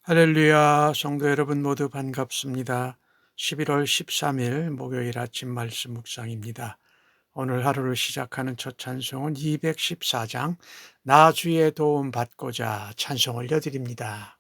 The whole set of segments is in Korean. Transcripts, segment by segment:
할렐루야, 성도 여러분 모두 반갑습니다. 11월 13일 목요일 아침 말씀 묵상입니다. 오늘 하루를 시작하는 첫 찬송은 214장 나 주의 도움 받고자 찬송 올려드립니다.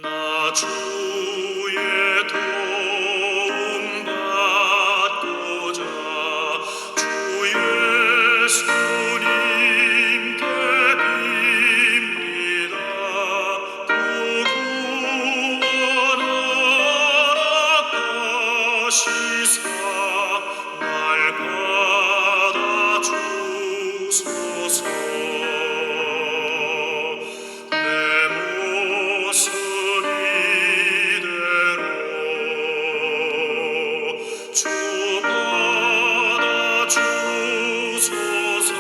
나 주의 도움 받고자 주 예수님께 빕니다. 구원하라 하시사 날 받아주소서. 내 모습 이대로 주 받아주소서.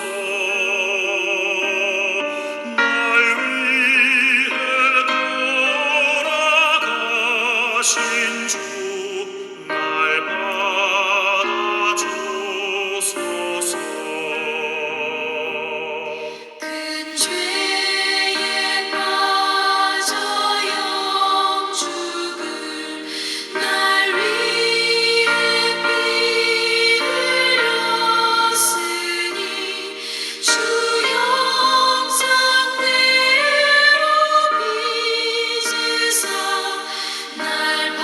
날 위해 돌아가신 주 날 받아주소서. 큰 죄에 빠져 영죽을 날 위해 피 흘렸으니 주 형상대로 빚으사 날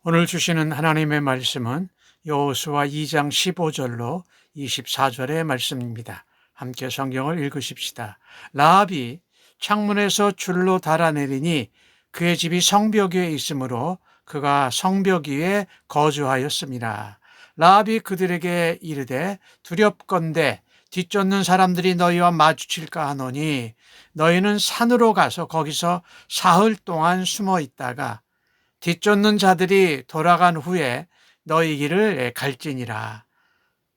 오늘 주시는 하나님의 말씀은 여호수아 2장 15절로 24절의 말씀입니다. 함께 성경을 읽으십시다. 라합이 창문에서 줄로 달아내리니 그의 집이 성벽 위에 있으므로 그가 성벽 위에 거주하였습니다. 라합이 그들에게 이르되 두렵건대 뒤쫓는 사람들이 너희와 마주칠까 하노니 너희는 산으로 가서 거기서 사흘 동안 숨어 있다가 뒤쫓는 자들이 돌아간 후에 너희 길을 갈지니라.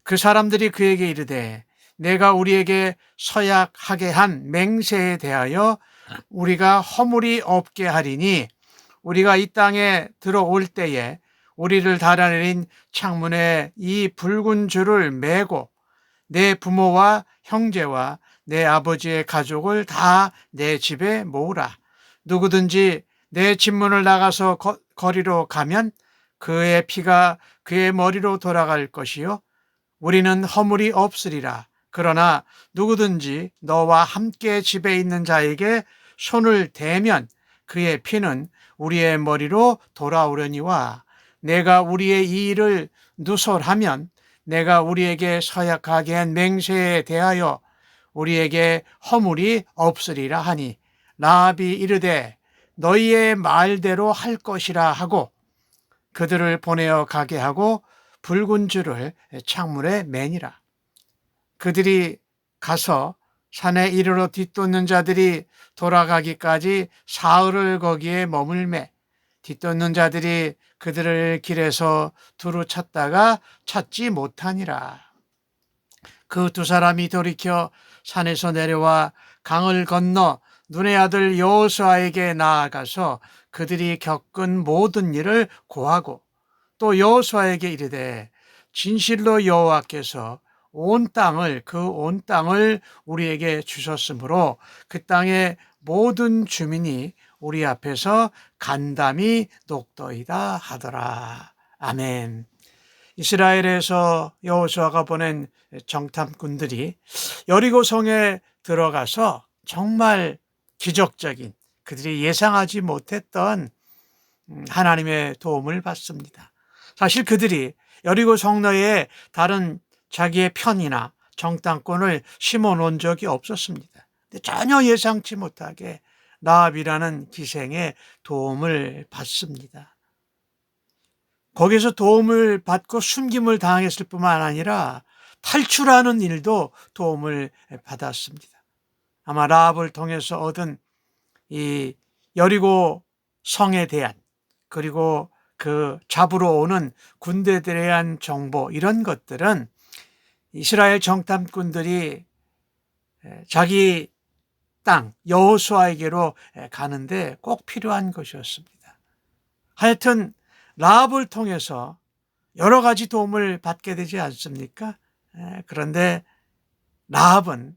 그 사람들이 그에게 이르되 내가 우리에게 서약하게 한 맹세에 대하여 우리가 허물이 없게 하리니 우리가 이 땅에 들어올 때에 우리를 달아내린 창문에 이 붉은 줄을 매고 내 부모와 형제와 내 아버지의 가족을 다 내 집에 모으라. 누구든지 내 집문을 나가서 거리로 가면 그의 피가 그의 머리로 돌아갈 것이요 우리는 허물이 없으리라. 그러나 누구든지 너와 함께 집에 있는 자에게 손을 대면 그의 피는 우리의 머리로 돌아오려니와 내가 우리의 이 일을 누설하면 내가 우리에게 서약하게 한 맹세에 대하여 우리에게 허물이 없으리라 하니 라합이 이르되 너희의 말대로 할 것이라 하고 그들을 보내어 가게 하고 붉은 줄을 창문에 매니라. 그들이 가서 산에 이르러 뒤쫓는 자들이 돌아가기까지 사흘을 거기에 머물매 뒤쫓는 자들이 그들을 길에서 두루 찾다가 찾지 못하니라. 그 두 사람이 돌이켜 산에서 내려와 강을 건너 눈의 아들 여호수아에게 나아가서 그들이 겪은 모든 일을 고하고 또 여호수아에게 이르되 진실로 여호와께서 온 땅을 우리에게 주셨으므로 그 땅의 모든 주민이 우리 앞에서 간담이 녹더이다 하더라. 아멘. 이스라엘에서 여호수아가 보낸 정탐꾼들이 여리고 성에 들어가서 정말 기적적인 그들이 예상하지 못했던 하나님의 도움을 받습니다. 사실 그들이 여리고 성내에 다른 자기의 편이나 정탐꾼을 심어놓은 적이 없었습니다. 근데 전혀 예상치 못하게 라합이라는 기생의 도움을 받습니다. 거기서 도움을 받고 숨김을 당했을 뿐만 아니라 탈출하는 일도 도움을 받았습니다. 아마 라합을 통해서 얻은 이 여리고 성에 대한 그리고 그 잡으러 오는 군대들에 대한 정보 이런 것들은 이스라엘 정탐꾼들이 자기 땅 여호수아에게로 가는데 꼭 필요한 것이었습니다. 하여튼 라합을 통해서 여러 가지 도움을 받게 되지 않습니까? 그런데 라합은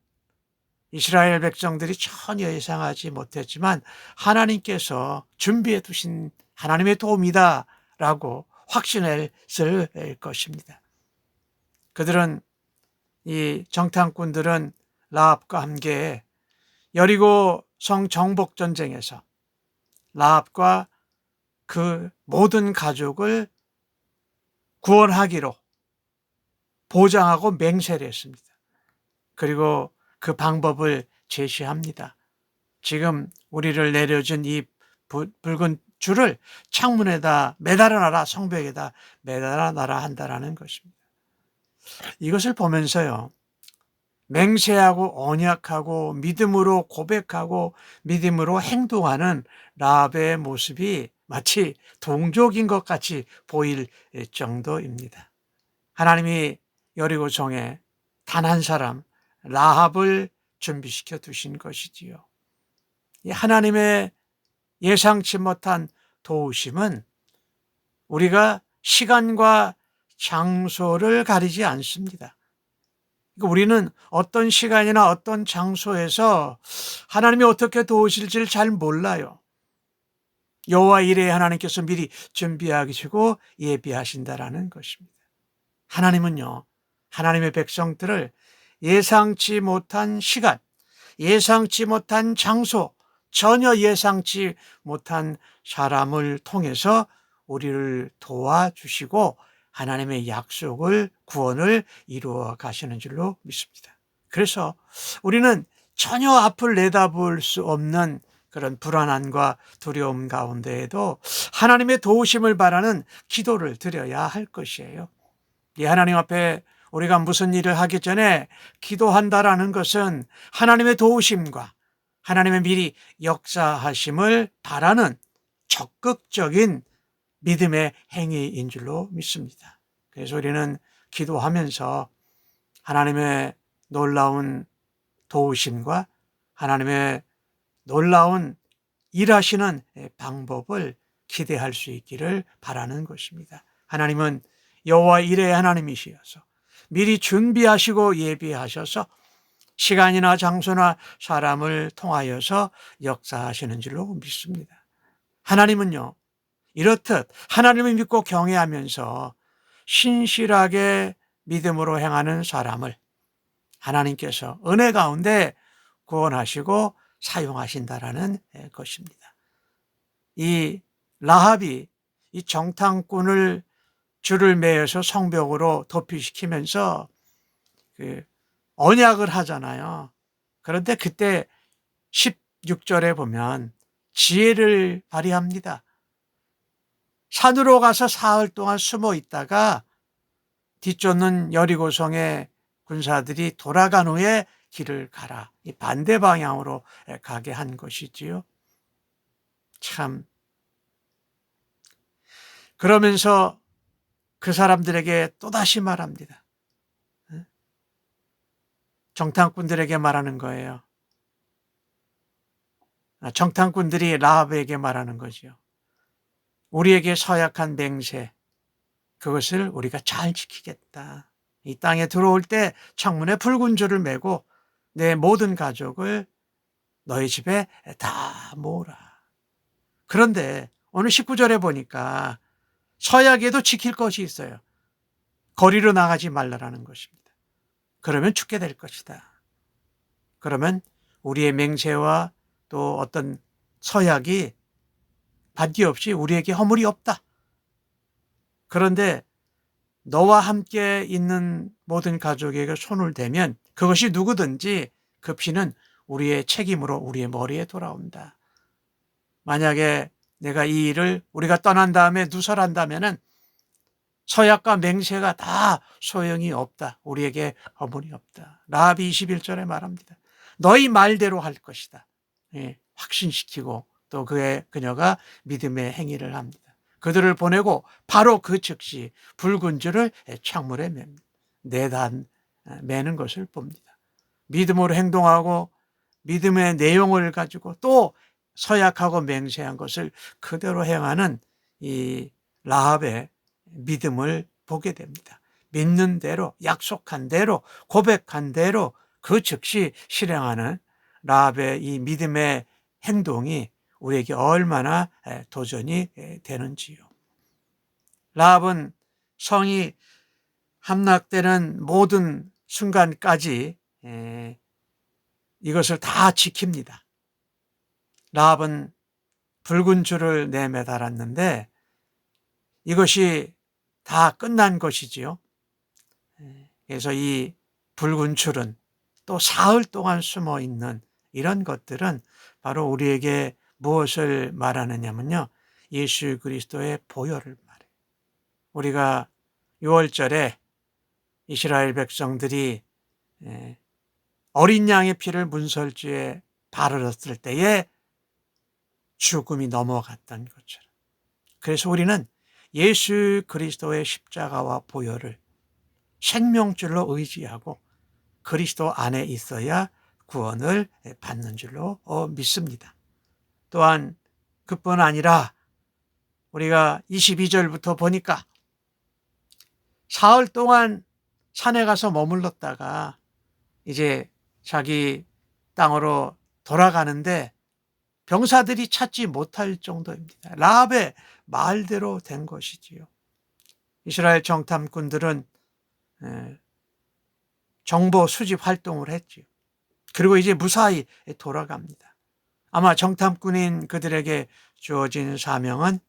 이스라엘 백성들이 전혀 예상하지 못했지만 하나님께서 준비해 두신 하나님의 도움이다라고 확신했을 것입니다. 그들은 이 정탐꾼들은 라합과 함께 여리고 성 정복 전쟁에서 라합과 그 모든 가족을 구원하기로 보장하고 맹세를 했습니다. 그리고 그 방법을 제시합니다. 지금 우리를 내려준 이 붉은 줄을 창문에다 매달아놔라, 성벽에다 매달아놔라 한다라는 것입니다. 이것을 보면서요, 맹세하고 언약하고 믿음으로 고백하고 믿음으로 행동하는 라합의 모습이 마치 동족인 것 같이 보일 정도입니다. 하나님이 여리고 성에 단 한 사람 라합을 준비시켜 두신 것이지요. 이 하나님의 예상치 못한 도우심은 우리가 시간과 장소를 가리지 않습니다. 우리는 어떤 시간이나 어떤 장소에서 하나님이 어떻게 도우실지를 잘 몰라요. 여호와 이레 하나님께서 미리 준비하시고 예비하신다라는 것입니다. 하나님은요, 하나님의 백성들을 예상치 못한 시간, 예상치 못한 장소, 전혀 예상치 못한 사람을 통해서 우리를 도와주시고 하나님의 약속을, 구원을 이루어 가시는 줄로 믿습니다. 그래서 우리는 전혀 앞을 내다볼 수 없는 그런 불안함과 두려움 가운데에도 하나님의 도우심을 바라는 기도를 드려야 할 것이에요. 이 하나님 앞에 우리가 무슨 일을 하기 전에 기도한다라는 것은 하나님의 도우심과 하나님의 미리 역사하심을 바라는 적극적인 믿음의 행위인 줄로 믿습니다. 그래서 우리는 기도하면서 하나님의 놀라운 도우심과 하나님의 놀라운 일하시는 방법을 기대할 수 있기를 바라는 것입니다. 하나님은 여호와 일의 하나님이시어서 미리 준비하시고 예비하셔서 시간이나 장소나 사람을 통하여서 역사하시는 줄로 믿습니다. 하나님은요, 이렇듯 하나님을 믿고 경외하면서 신실하게 믿음으로 행하는 사람을 하나님께서 은혜 가운데 구원하시고 사용하신다라는 것입니다. 이 라합이 이 정탐꾼을 줄을 매어서 성벽으로 도피시키면서 언약을 하잖아요. 그런데 그때 16절에 보면 지혜를 발휘합니다. 산으로 가서 사흘 동안 숨어 있다가 뒤쫓는 여리고성의 군사들이 돌아간 후에 길을 가라. 이 반대 방향으로 가게 한 것이지요. 참. 그러면서 그 사람들에게 또다시 말합니다. 정탐꾼들에게 말하는 거예요. 정탐꾼들이 라합에게 말하는 거죠. 우리에게 서약한 맹세, 그것을 우리가 잘 지키겠다. 이 땅에 들어올 때 창문에 붉은 줄을 매고 내 모든 가족을 너희 집에 다 모으라. 그런데 오늘 19절에 보니까 서약에도 지킬 것이 있어요. 거리로 나가지 말라라는 것입니다. 그러면 죽게 될 것이다. 그러면 우리의 맹세와 또 어떤 서약이 관계없이 우리에게 허물이 없다. 그런데 너와 함께 있는 모든 가족에게 손을 대면 그것이 누구든지 그 피는 우리의 책임으로 우리의 머리에 돌아온다. 만약에 내가 이 일을 우리가 떠난 다음에 누설한다면은 서약과 맹세가 다 소용이 없다. 우리에게 허물이 없다. 라합이 21절에 말합니다. 너희 말대로 할 것이다. 확신시키고 또 그녀가 믿음의 행위를 합니다. 그들을 보내고 바로 그 즉시 붉은 줄을 창문에 매는 것을 봅니다. 믿음으로 행동하고 믿음의 내용을 가지고 또 서약하고 맹세한 것을 그대로 행하는 이 라합의 믿음을 보게 됩니다. 믿는 대로, 약속한 대로, 고백한 대로 그 즉시 실행하는 라합의 이 믿음의 행동이 우리에게 얼마나 도전이 되는지요. 라합은 성이 함락되는 모든 순간까지 이것을 다 지킵니다. 라합은 붉은 줄을 내매달았는데 이것이 다 끝난 것이지요. 그래서 이 붉은 줄은 또 사흘 동안 숨어 있는 이런 것들은 바로 우리에게 무엇을 말하느냐면요. 예수 그리스도의 보혈을 말해요. 우리가 6월절에 이스라엘 백성들이 어린 양의 피를 문설주에 바르렀을 때에 죽음이 넘어갔던 것처럼. 그래서 우리는 예수 그리스도의 십자가와 보혈을 생명줄로 의지하고 그리스도 안에 있어야 구원을 받는 줄로 믿습니다. 또한 그뿐 아니라 우리가 22절부터 보니까 사흘 동안 산에 가서 머물렀다가 이제 자기 땅으로 돌아가는데 병사들이 찾지 못할 정도입니다. 라합의 말대로 된 것이지요. 이스라엘 정탐꾼들은 정보 수집 활동을 했지요. 그리고 이제 무사히 돌아갑니다. 아마 정탐꾼인 그들에게 주어진 사명은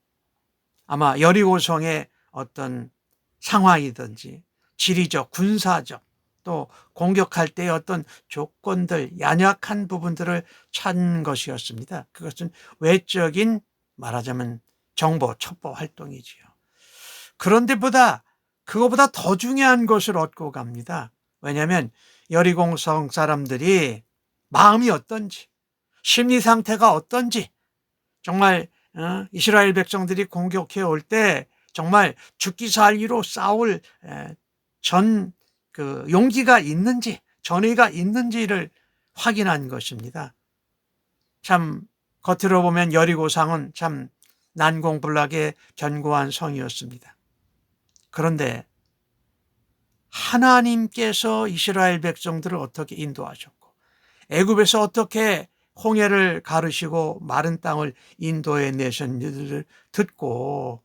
아마 여리고성의 어떤 상황이든지 지리적, 군사적, 또 공격할 때의 어떤 조건들, 연약한 부분들을 찾는 것이었습니다. 그것은 외적인 말하자면 정보, 첩보 활동이지요. 그런데 그거보다 더 중요한 것을 얻고 갑니다. 왜냐하면 여리고성 사람들이 마음이 어떤지, 심리 상태가 어떤지, 정말 이스라엘 백성들이 공격해 올 때 정말 죽기 살기로 싸울 용기가 있는지, 전의가 있는지를 확인한 것입니다. 참 겉으로 보면 여리고성은 참 난공불락의 견고한 성이었습니다. 그런데 하나님께서 이스라엘 백성들을 어떻게 인도하셨고, 애굽에서 어떻게 홍해를 가르시고 마른 땅을 인도해 내셨는지를 듣고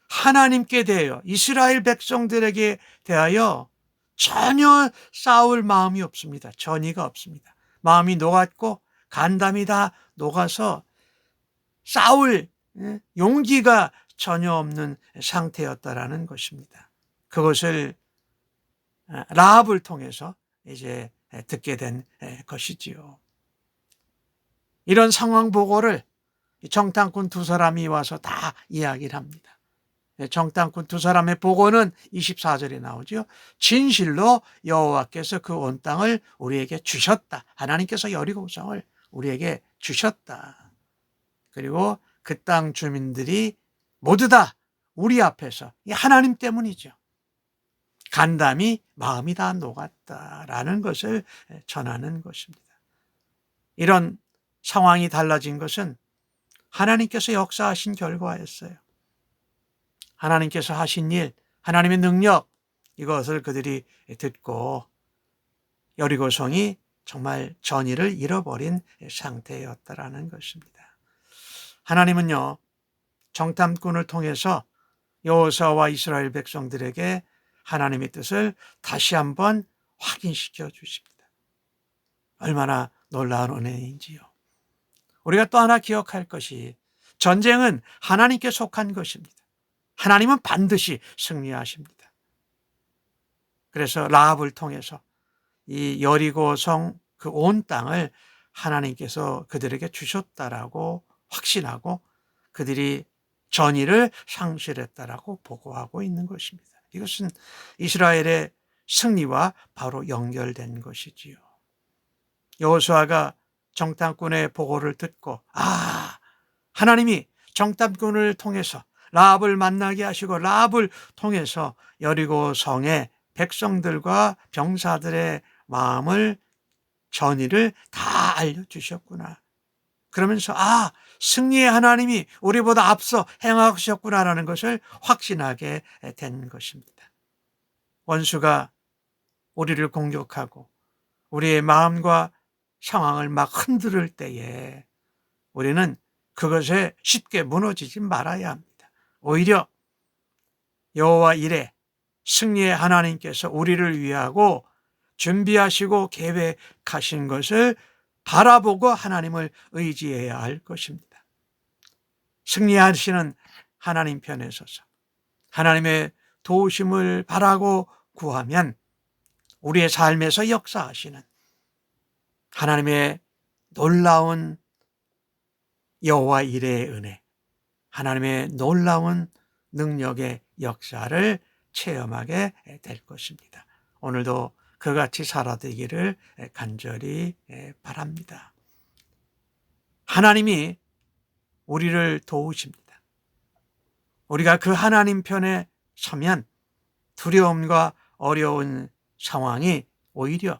하나님께 대하여, 이스라엘 백성들에게 대하여 전혀 싸울 마음이 없습니다. 전의가 없습니다. 마음이 녹았고 간담이 다 녹아서 싸울 용기가 전혀 없는 상태였다라는 것입니다. 그것을 라합을 통해서 이제 듣게 된 것이지요. 이런 상황 보고를 정탐꾼 두 사람이 와서 다 이야기를 합니다. 정탐꾼 두 사람의 보고는 24절에 나오죠. 진실로 여호와께서 그 온 땅을 우리에게 주셨다. 하나님께서 여리고성을 우리에게 주셨다. 그리고 그 땅 주민들이 모두 다 우리 앞에서, 하나님 때문이죠, 간담이 마음이 다 녹았다라는 것을 전하는 것입니다. 이런 상황이 달라진 것은 하나님께서 역사하신 결과였어요. 하나님께서 하신 일, 하나님의 능력, 이것을 그들이 듣고 여리고성이 정말 전의를 잃어버린 상태였다라는 것입니다. 하나님은요, 정탐꾼을 통해서 여호수아와 이스라엘 백성들에게 하나님의 뜻을 다시 한번 확인시켜 주십니다. 얼마나 놀라운 은혜인지요. 우리가 또 하나 기억할 것이, 전쟁은 하나님께 속한 것입니다. 하나님은 반드시 승리하십니다. 그래서 라합을 통해서 이 여리고성 그 온 땅을 하나님께서 그들에게 주셨다라고 확신하고 그들이 전의를 상실했다라고 보고하고 있는 것입니다. 이것은 이스라엘의 승리와 바로 연결된 것이지요. 여호수아가 정탐꾼의 보고를 듣고, 하나님이 정탐꾼을 통해서 라합을 만나게 하시고 라합을 통해서 여리고성의 백성들과 병사들의 마음을, 전의를 다 알려주셨구나. 그러면서 승리의 하나님이 우리보다 앞서 행하셨구나라는 것을 확신하게 된 것입니다. 원수가 우리를 공격하고 우리의 마음과 상황을 막 흔들 때에 우리는 그것에 쉽게 무너지지 말아야 합니다. 오히려 여호와 이레, 승리의 하나님께서 우리를 위하고 준비하시고 계획하신 것을 바라보고 하나님을 의지해야 할 것입니다. 승리하시는 하나님 편에 서서 하나님의 도우심을 바라고 구하면 우리의 삶에서 역사하시는 하나님의 놀라운 여호와 이레의 은혜, 하나님의 놀라운 능력의 역사를 체험하게 될 것입니다. 오늘도 그같이 살아되기를 간절히 바랍니다. 하나님이 우리를 도우십니다. 우리가 그 하나님 편에 서면 두려움과 어려운 상황이 오히려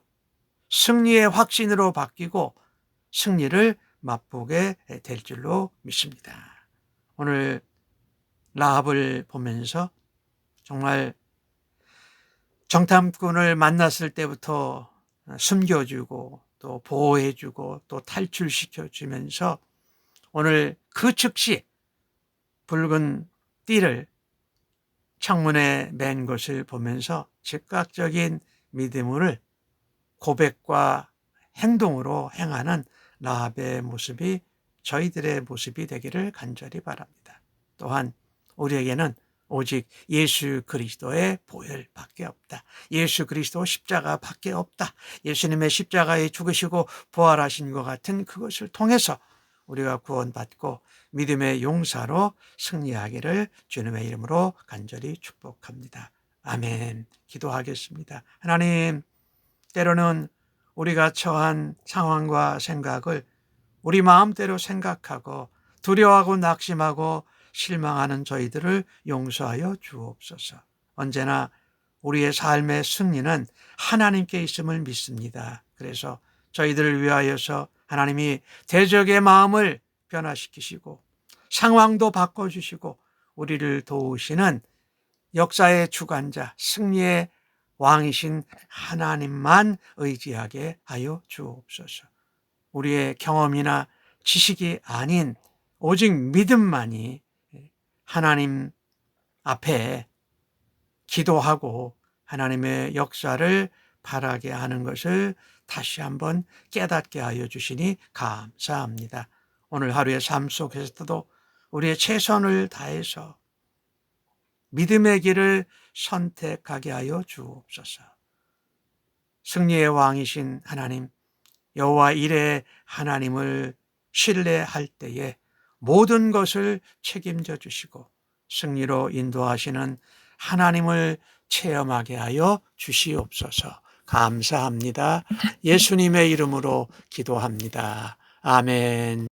승리의 확신으로 바뀌고 승리를 맛보게 될 줄로 믿습니다. 오늘 라합을 보면서 정말 정탐꾼을 만났을 때부터 숨겨주고 또 보호해주고 또 탈출시켜주면서 오늘 그 즉시 붉은 띠를 창문에 맨 것을 보면서 즉각적인 믿음을 고백과 행동으로 행하는 라합의 모습이 저희들의 모습이 되기를 간절히 바랍니다. 또한 우리에게는 오직 예수 그리스도의 보혈밖에 없다. 예수 그리스도 십자가밖에 없다. 예수님의 십자가에 죽으시고 부활하신 것 같은 그것을 통해서 우리가 구원받고 믿음의 용사로 승리하기를 주님의 이름으로 간절히 축복합니다. 아멘. 기도하겠습니다. 하나님, 때로는 우리가 처한 상황과 생각을 우리 마음대로 생각하고 두려워하고 낙심하고 실망하는 저희들을 용서하여 주옵소서. 언제나 우리의 삶의 승리는 하나님께 있음을 믿습니다. 그래서 저희들을 위하여서 하나님이 대적의 마음을 변화시키시고 상황도 바꿔주시고 우리를 도우시는 역사의 주관자, 승리의 왕이신 하나님만 의지하게 하여 주옵소서. 우리의 경험이나 지식이 아닌 오직 믿음만이 하나님 앞에 기도하고 하나님의 역사를 바라게 하는 것을 다시 한번 깨닫게 하여 주시니 감사합니다. 오늘 하루의 삶 속에서도 우리의 최선을 다해서 믿음의 길을 선택하게 하여 주옵소서. 승리의 왕이신 하나님, 여호와 이레 하나님을 신뢰할 때에 모든 것을 책임져 주시고 승리로 인도하시는 하나님을 체험하게 하여 주시옵소서. 감사합니다. 예수님의 이름으로 기도합니다. 아멘.